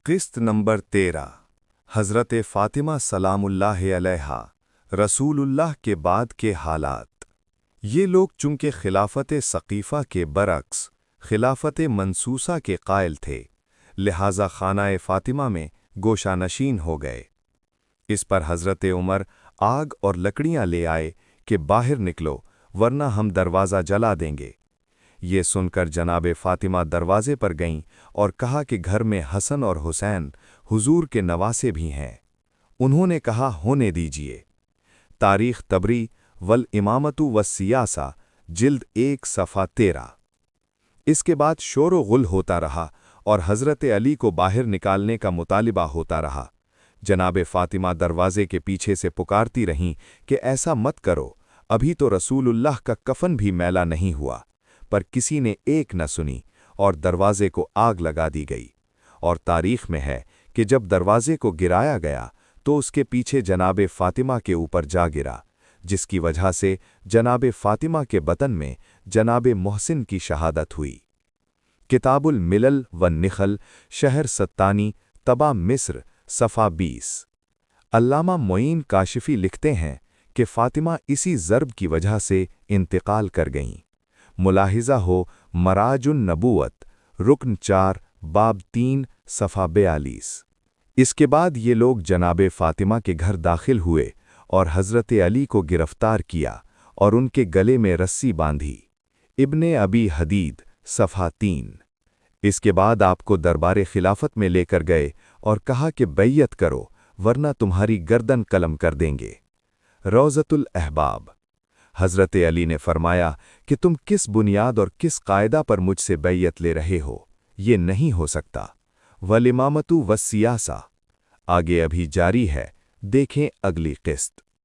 किस्त नंबर 13 हज़रत फ़ातिमा सलामुल्लाह अलैहा रसूलुल्लाह के बाद के हालात। ये लोग चूंकि खिलाफत सक़ीफ़ा के बरक्स खिलाफत मंसूसा के कायल थे, लिहाजा खाना फ़ातिमा में गोशानशीन हो गए। इस पर हज़रत उमर आग और लकड़ियां ले आए कि बाहर निकलो वरना हम दरवाज़ा जला देंगे। ये सुनकर जनाब फ़ातिमा दरवाज़े पर गईं और कहा कि घर में हसन और हुसैन हुजूर के नवासे भी हैं। उन्होंने कहा होने दीजिए। तारीख़ तबरी वल इमामतु व सियासा जिल्द 1 सफ़ा 13। इसके बाद शोर गुल होता रहा और हज़रत अली को बाहर निकालने का मुतालिबा होता रहा। जनाब फ़ातिमा दरवाज़े के पीछे से पुकारती रहीं कि ऐसा मत करो, अभी तो रसूलुल्लाह का कफन भी मैला नहीं हुआ। पर किसी ने एक न सुनी और दरवाजे को आग लगा दी गई। और तारीख में है कि जब दरवाजे को गिराया गया तो उसके पीछे जनाब फ़ातिमा के ऊपर जा गिरा, जिसकी वजह से जनाब फ़ातिमा के बतन में जनाब मोहसिन की शहादत हुई। किताबुल मिलल व निखल शहर सत्तानी तबा मिस्र सफ़ा 20। अल्लामा मोइन काशिफी लिखते हैं कि फ़ातिमा इसी ज़र्ब की वजह से इंतकाल कर गईं। मुलाहिज़ा हो मराजुन नबूवत रुकन 4 बाब 3 सफ़ा 42। इसके बाद ये लोग जनाब फ़ातिमा के घर दाखिल हुए और हज़रत अली को गिरफ्तार किया और उनके गले में रस्सी बांधी। इब्ने अबी हदीद सफ़ा 3। इसके बाद आपको दरबार खिलाफत में लेकर गए और कहा कि बैयत करो वरना तुम्हारी गर्दन कलम कर देंगे। रौज़तुल अहबाब। हज़रत अली ने फरमाया कि तुम किस बुनियाद और किस कायदा पर मुझसे बैयत ले रहे हो, ये नहीं हो सकता। वल इमामतु व सियासा आगे अभी जारी है, देखें अगली किस्त।